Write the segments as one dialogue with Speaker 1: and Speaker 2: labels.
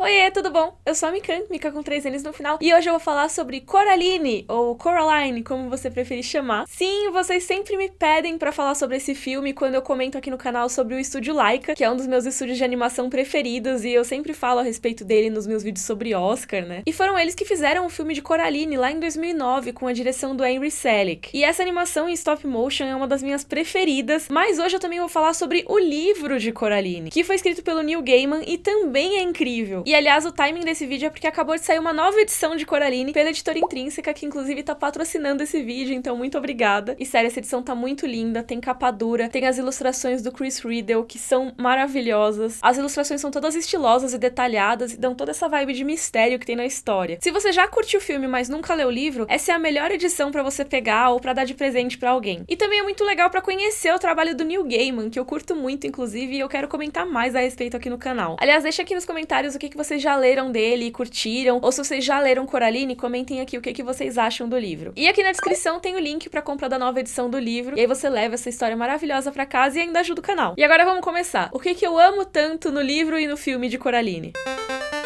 Speaker 1: Oiê, tudo bom? Eu sou a Mikan, Mika com 3 N's no final, e hoje eu vou falar sobre Coraline, ou Coraline, como você preferir chamar. Sim, vocês sempre me pedem pra falar sobre esse filme quando eu comento aqui no canal sobre o estúdio Laika, que é um dos meus estúdios de animação preferidos, e eu sempre falo a respeito dele nos meus vídeos sobre Oscar, né? E foram eles que fizeram o filme de Coraline lá em 2009, com a direção do Henry Selick. E essa animação em stop motion é uma das minhas preferidas, mas hoje eu também vou falar sobre o livro de Coraline, que foi escrito pelo Neil Gaiman e também é incrível. E aliás, o timing desse vídeo é porque acabou de sair uma nova edição de Coraline pela editora Intrínseca, que inclusive tá patrocinando esse vídeo, então muito obrigada. E sério, essa edição tá muito linda, tem capa dura, tem as ilustrações do Chris Riddle, que são maravilhosas. As ilustrações são todas estilosas e detalhadas e dão toda essa vibe de mistério que tem na história. Se você já curtiu o filme, mas nunca leu o livro, essa é a melhor edição pra você pegar ou pra dar de presente pra alguém. E também é muito legal pra conhecer o trabalho do Neil Gaiman, que eu curto muito, inclusive, e eu quero comentar mais a respeito aqui no canal. Aliás, deixa aqui nos comentários o que vocês já leram dele e curtiram, ou se vocês já leram Coraline, comentem aqui o que vocês acham do livro. E aqui na descrição tem o link pra compra da nova edição do livro, e aí você leva essa história maravilhosa pra casa e ainda ajuda o canal. E agora vamos começar. O que eu amo tanto no livro e no filme de Coraline?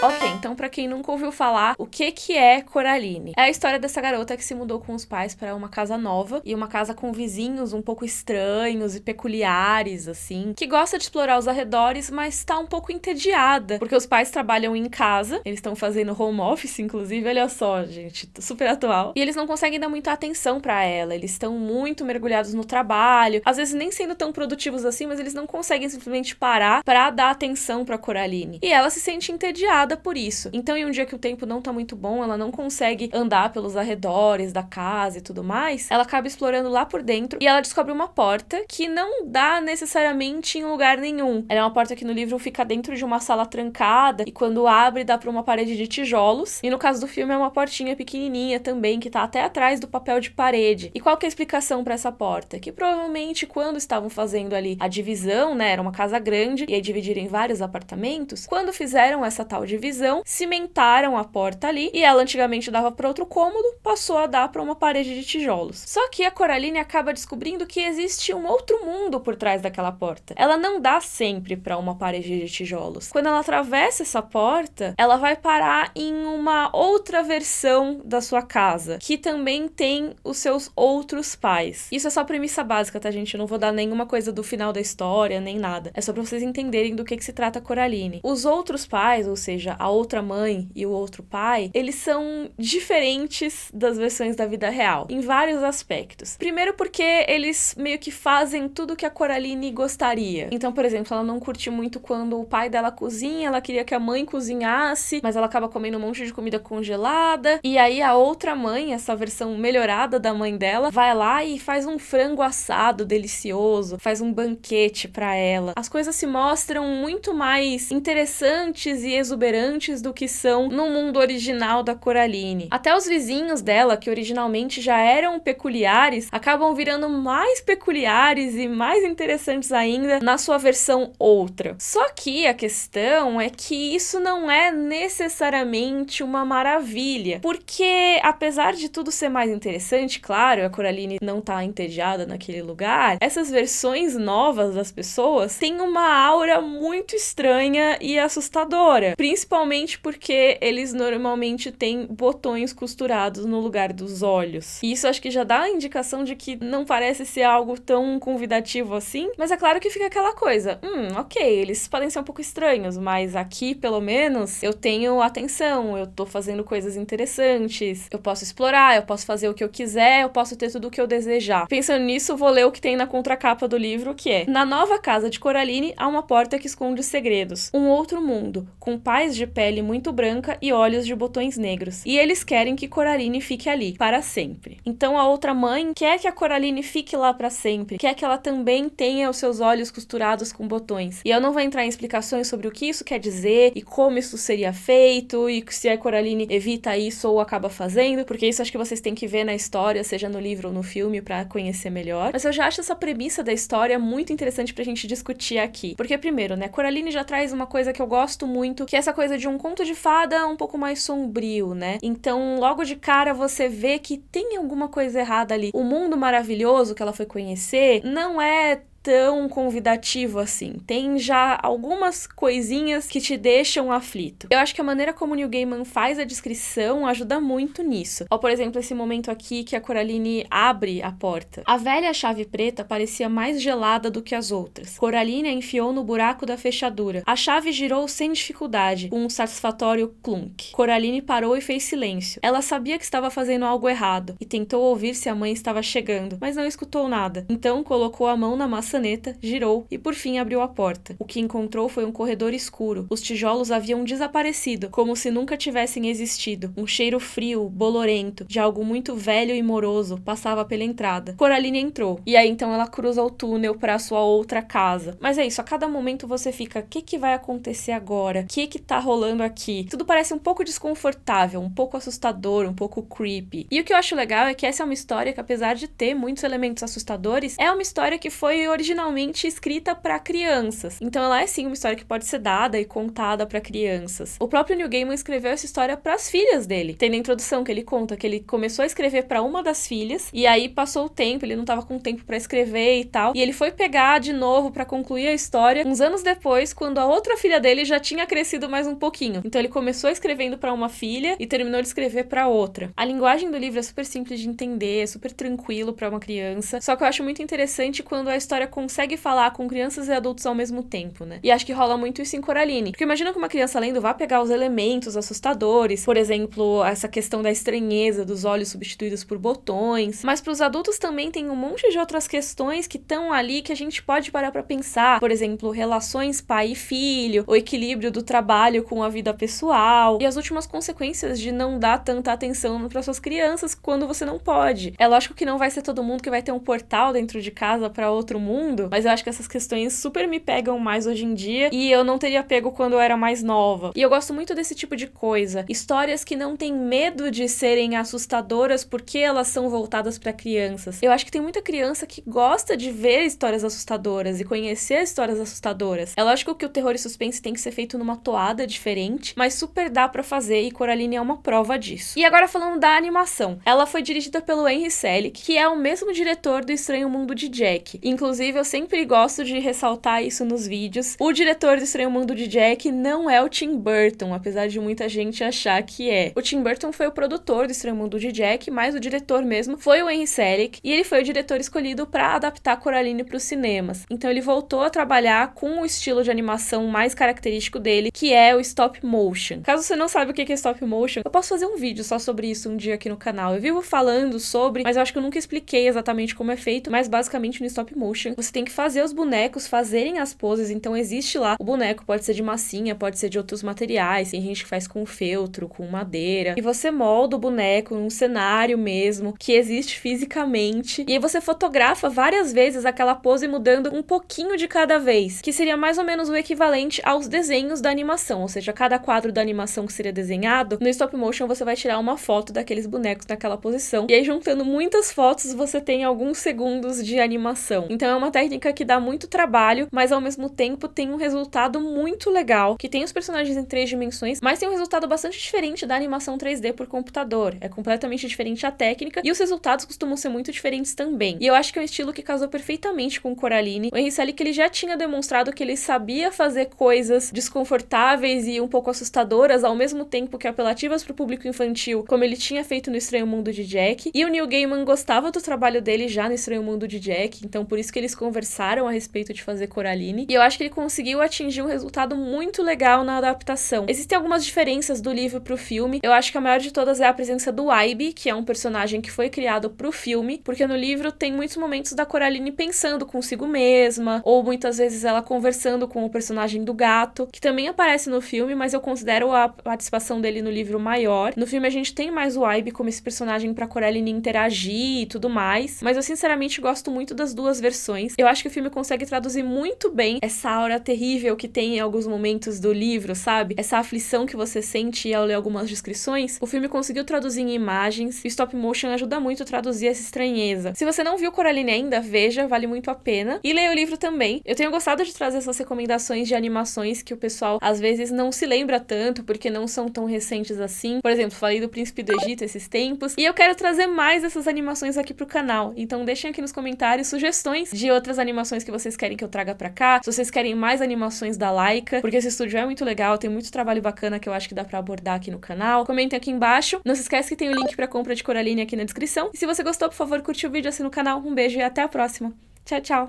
Speaker 1: Ok, então pra quem nunca ouviu falar, o que é Coraline? É a história dessa garota que se mudou com os pais pra uma casa nova, e uma casa com vizinhos um pouco estranhos e peculiares, assim, que gosta de explorar os arredores, mas tá um pouco entediada, porque os pais trabalham em casa, eles estão fazendo home office, inclusive, olha só, gente, super atual, e eles não conseguem dar muita atenção pra ela, eles estão muito mergulhados no trabalho, às vezes nem sendo tão produtivos assim, mas eles não conseguem simplesmente parar pra dar atenção pra Coraline. E ela se sente entediada por isso. Então, em um dia que o tempo não tá muito bom, ela não consegue andar pelos arredores da casa e tudo mais, ela acaba explorando lá por dentro e ela descobre uma porta que não dá necessariamente em lugar nenhum. Ela é uma porta que no livro fica dentro de uma sala trancada e quando abre dá pra uma parede de tijolos. E no caso do filme é uma portinha pequenininha também que tá até atrás do papel de parede. E qual que é a explicação pra essa porta? Que provavelmente quando estavam fazendo ali a divisão, né, era uma casa grande e aí dividiram em vários apartamentos, quando fizeram essa tal divisão, cimentaram a porta ali e ela antigamente dava para outro cômodo, passou a dar para uma parede de tijolos. Só que a Coraline acaba descobrindo que existe um outro mundo por trás daquela porta. Ela não dá sempre para uma parede de tijolos. Quando ela atravessa essa porta, ela vai parar em uma outra versão da sua casa, que também tem os seus outros pais. Isso é só premissa básica, tá, gente? Eu não vou dar nenhuma coisa do final da história, nem nada. É só pra vocês entenderem do que se trata Coraline. Os outros pais, ou seja, a outra mãe e o outro pai, eles são diferentes das versões da vida real, em vários aspectos. Primeiro porque eles meio que fazem tudo que a Coraline gostaria. Então, por exemplo, ela não curte muito quando o pai dela cozinha, ela queria que a mãe cozinhasse, mas ela acaba comendo um monte de comida congelada, e aí a outra mãe, essa versão melhorada da mãe dela, vai lá e faz um frango assado delicioso, faz um banquete pra ela. As coisas se mostram muito mais interessantes e exuberantes do que são no mundo original da Coraline. Até os vizinhos dela, que originalmente já eram peculiares, acabam virando mais peculiares e mais interessantes ainda na sua versão outra. Só que a questão é que isso não é necessariamente uma maravilha, porque apesar de tudo ser mais interessante, claro, a Coraline não tá entediada naquele lugar, essas versões novas das pessoas têm uma aura muito estranha e assustadora, principalmente porque eles normalmente têm botões costurados no lugar dos olhos. E isso acho que já dá a indicação de que não parece ser algo tão convidativo assim, mas é claro que fica aquela coisa, ok, eles podem ser um pouco estranhos, mas aqui, pelo menos, eu tenho atenção, eu tô fazendo coisas interessantes, eu posso explorar, eu posso fazer o que eu quiser, eu posso ter tudo o que eu desejar. Pensando nisso, vou ler o que tem na contracapa do livro, que é: na nova casa de Coraline há uma porta que esconde segredos, um outro mundo, com pais de pele muito branca e olhos de botões negros. E eles querem que Coraline fique ali, para sempre. Então a outra mãe quer que a Coraline fique lá para sempre, quer que ela também tenha os seus olhos costurados com botões. E eu não vou entrar em explicações sobre o que isso quer dizer e como isso seria feito e se a Coraline evita isso ou acaba fazendo, porque isso acho que vocês têm que ver na história, seja no livro ou no filme, para conhecer melhor. Mas eu já acho essa premissa da história muito interessante pra gente discutir aqui. Porque primeiro, né, Coraline já traz uma coisa que eu gosto muito, que é essa coisa de um conto de fada um pouco mais sombrio, né? Então, logo de cara você vê que tem alguma coisa errada ali. O mundo maravilhoso que ela foi conhecer não é tão convidativo assim. Tem já algumas coisinhas que te deixam aflito. Eu acho que a maneira como o Neil Gaiman faz a descrição ajuda muito nisso. Ó, por exemplo, esse momento aqui que a Coraline abre a porta. A velha chave preta parecia mais gelada do que as outras. Coraline a enfiou no buraco da fechadura. A chave girou sem dificuldade, com um satisfatório clunk. Coraline parou e fez silêncio. Ela sabia que estava fazendo algo errado e tentou ouvir se a mãe estava chegando, mas não escutou nada. Então colocou a mão na maçaneta, girou e por fim abriu a porta. O que encontrou foi um corredor escuro. Os tijolos haviam desaparecido, como se nunca tivessem existido. Um cheiro frio, bolorento, de algo muito velho e moroso passava pela entrada. Coraline entrou. E aí então ela cruza o túnel para a sua outra casa. Mas é isso, a cada momento você fica, o que vai acontecer agora? O que tá rolando aqui? Tudo parece um pouco desconfortável, um pouco assustador, um pouco creepy. E o que eu acho legal é que essa é uma história que, apesar de ter muitos elementos assustadores, é uma história que foi originalmente escrita para crianças. Então ela é sim uma história que pode ser dada e contada para crianças. O próprio Neil Gaiman escreveu essa história para as filhas dele. Tem na introdução que ele conta que ele começou a escrever para uma das filhas e aí passou o tempo, ele não tava com tempo para escrever e tal, e ele foi pegar de novo para concluir a história uns anos depois, quando a outra filha dele já tinha crescido mais um pouquinho. Então ele começou escrevendo para uma filha e terminou de escrever para outra. A linguagem do livro é super simples de entender, é super tranquilo para uma criança, só que eu acho muito interessante quando a história consegue falar com crianças e adultos ao mesmo tempo, né? E acho que rola muito isso em Coraline, porque imagina que uma criança lendo vá pegar os elementos assustadores, por exemplo, essa questão da estranheza dos olhos substituídos por botões, mas para os adultos também tem um monte de outras questões que estão ali que a gente pode parar para pensar, por exemplo, relações pai e filho, o equilíbrio do trabalho com a vida pessoal e as últimas consequências de não dar tanta atenção para suas crianças quando você não pode. É lógico que não vai ser todo mundo que vai ter um portal dentro de casa para outro mundo, mas eu acho que essas questões super me pegam mais hoje em dia e eu não teria pego quando eu era mais nova. E eu gosto muito desse tipo de coisa, histórias que não têm medo de serem assustadoras porque elas são voltadas para crianças. Eu acho que tem muita criança que gosta de ver histórias assustadoras e conhecer histórias assustadoras. É lógico que o terror e suspense tem que ser feito numa toada diferente, mas super dá pra fazer e Coraline é uma prova disso. E agora falando da animação. Ela foi dirigida pelo Henry Selick, que é o mesmo diretor do Estranho Mundo de Jack. Inclusive, eu sempre gosto de ressaltar isso nos vídeos. O diretor do Estranho Mundo de Jack não é o Tim Burton, apesar de muita gente achar que é. O Tim Burton foi o produtor do Estranho Mundo de Jack, mas o diretor mesmo foi o Henry Selick, e ele foi o diretor escolhido para adaptar Coraline para os cinemas. Então ele voltou a trabalhar com o estilo de animação mais característico dele, que é o stop motion. Caso você não saiba o que é stop motion, eu posso fazer um vídeo só sobre isso um dia aqui no canal. Eu vivo falando sobre, mas eu acho que eu nunca expliquei exatamente como é feito, mas basicamente no stop motion você tem que fazer os bonecos fazerem as poses, então existe lá, o boneco pode ser de massinha, pode ser de outros materiais, tem gente que faz com feltro, com madeira, e você molda o boneco num cenário mesmo, que existe fisicamente, e aí você fotografa várias vezes aquela pose mudando um pouquinho de cada vez, que seria mais ou menos o equivalente aos desenhos da animação, ou seja, cada quadro da animação que seria desenhado, no stop motion você vai tirar uma foto daqueles bonecos naquela posição, e aí juntando muitas fotos você tem alguns segundos de animação. Então é uma técnica que dá muito trabalho, mas ao mesmo tempo tem um resultado muito legal, que tem os personagens em 3 dimensões, mas tem um resultado bastante diferente da animação 3D por computador. É completamente diferente a técnica, e os resultados costumam ser muito diferentes também. E eu acho que é um estilo que casou perfeitamente com Coraline. O Henry Selick, ele já tinha demonstrado que ele sabia fazer coisas desconfortáveis e um pouco assustadoras, ao mesmo tempo que apelativas para o público infantil, como ele tinha feito no Estranho Mundo de Jack. E o Neil Gaiman gostava do trabalho dele já no Estranho Mundo de Jack, então por isso que eles conversaram a respeito de fazer Coraline. E eu acho que ele conseguiu atingir um resultado muito legal na adaptação. Existem algumas diferenças do livro pro filme. Eu acho que a maior de todas é a presença do Aiby, que é um personagem que foi criado pro filme, porque no livro tem muitos momentos da Coraline pensando consigo mesma, ou muitas vezes ela conversando com o personagem do gato, que também aparece no filme, mas eu considero a participação dele no livro maior. No filme a gente tem mais o Aiby como esse personagem pra Coraline interagir e tudo mais, mas eu sinceramente gosto muito das duas versões. Eu acho que o filme consegue traduzir muito bem essa aura terrível que tem em alguns momentos do livro, sabe? Essa aflição que você sente ao ler algumas descrições. O filme conseguiu traduzir em imagens, e o stop motion ajuda muito a traduzir essa estranheza. Se você não viu Coraline ainda, veja, vale muito a pena. E leia o livro também. Eu tenho gostado de trazer essas recomendações de animações que o pessoal às vezes não se lembra tanto, porque não são tão recentes assim. Por exemplo, falei do Príncipe do Egito esses tempos, e eu quero trazer mais dessas animações aqui pro canal. Então deixem aqui nos comentários sugestões de de outras animações que vocês querem que eu traga pra cá, se vocês querem mais animações da Laika, porque esse estúdio é muito legal, tem muito trabalho bacana que eu acho que dá pra abordar aqui no canal. Comentem aqui embaixo. Não se esquece que tem o link pra compra de Coraline aqui na descrição. E se você gostou, por favor, curte o vídeo, assina o canal. Um beijo e até a próxima. Tchau, tchau!